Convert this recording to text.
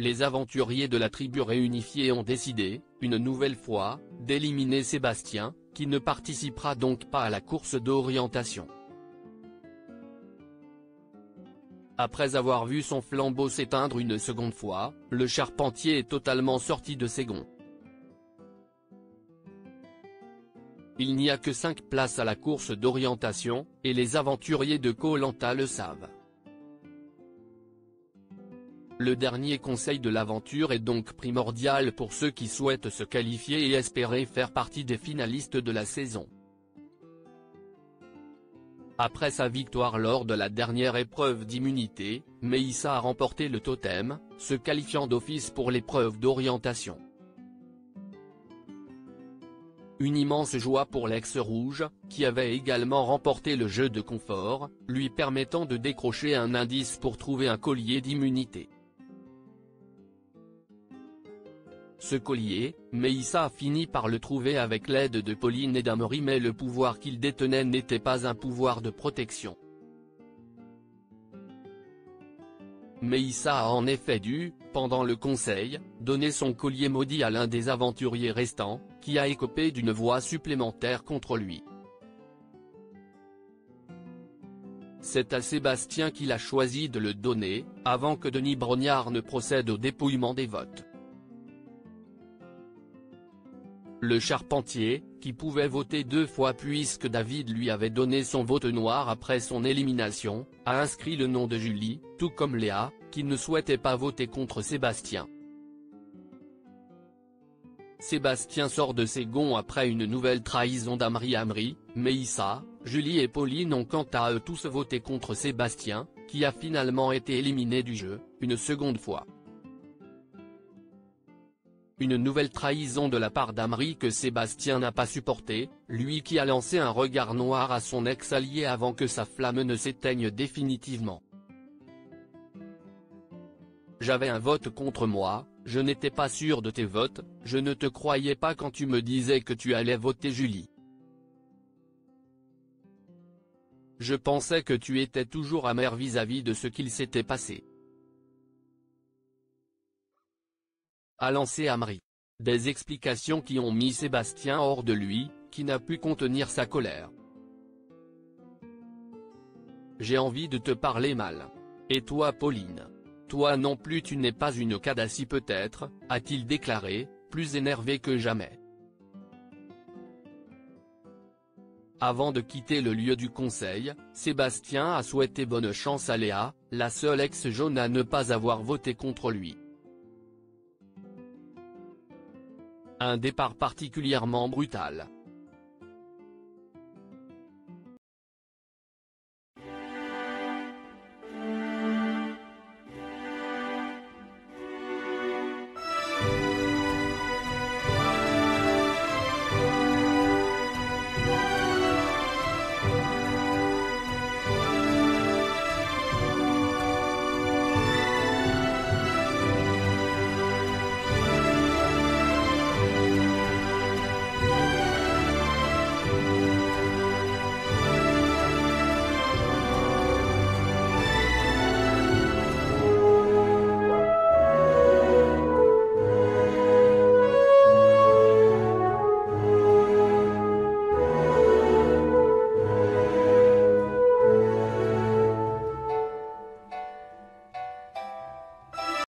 les aventuriers de la tribu réunifiée ont décidé, une nouvelle fois, d'éliminer Sébastien, qui ne participera donc pas à la course d'orientation. Après avoir vu son flambeau s'éteindre une seconde fois, le charpentier est totalement sorti de ses gonds. Il n'y a que 5 places à la course d'orientation, et les aventuriers de Koh-Lanta le savent. Le dernier conseil de l'aventure est donc primordial pour ceux qui souhaitent se qualifier et espérer faire partie des finalistes de la saison. Après sa victoire lors de la dernière épreuve d'immunité, Meissa a remporté le totem, se qualifiant d'office pour l'épreuve d'orientation. Une immense joie pour l'ex-rouge, qui avait également remporté le jeu de confort, lui permettant de décrocher un indice pour trouver un collier d'immunité. Ce collier, Meissa a fini par le trouver avec l'aide de Pauline et d'Amory, mais le pouvoir qu'il détenait n'était pas un pouvoir de protection. Meissa a en effet dû, pendant le conseil, donner son collier maudit à l'un des aventuriers restants, qui a écopé d'une voix supplémentaire contre lui. C'est à Sébastien qu'il a choisi de le donner, avant que Denis Brognard ne procède au dépouillement des votes. Le charpentier, qui pouvait voter 2 fois puisque David lui avait donné son vote noir après son élimination, a inscrit le nom de Julie, tout comme Léa, qui ne souhaitait pas voter contre Sébastien. Sébastien sort de ses gonds après une nouvelle trahison d'Amory. Meissa, Julie et Pauline ont quant à eux tous voté contre Sébastien, qui a finalement été éliminé du jeu, une seconde fois. Une nouvelle trahison de la part d'Amory que Sébastien n'a pas supporté, lui qui a lancé un regard noir à son ex-allié avant que sa flamme ne s'éteigne définitivement. J'avais un vote contre moi, je n'étais pas sûr de tes votes, je ne te croyais pas quand tu me disais que tu allais voter Julie. Je pensais que tu étais toujours amer vis-à-vis de ce qu'il s'était passé. A lancé Amory. Des explications qui ont mis Sébastien hors de lui, qui n'a pu contenir sa colère. J'ai envie de te parler mal. Et toi Pauline? Toi non plus tu n'es pas une Kadassi peut-être, a-t-il déclaré, plus énervé que jamais. Avant de quitter le lieu du conseil, Sébastien a souhaité bonne chance à Léa, la seule ex-jaune à ne pas avoir voté contre lui. Un départ particulièrement brutal.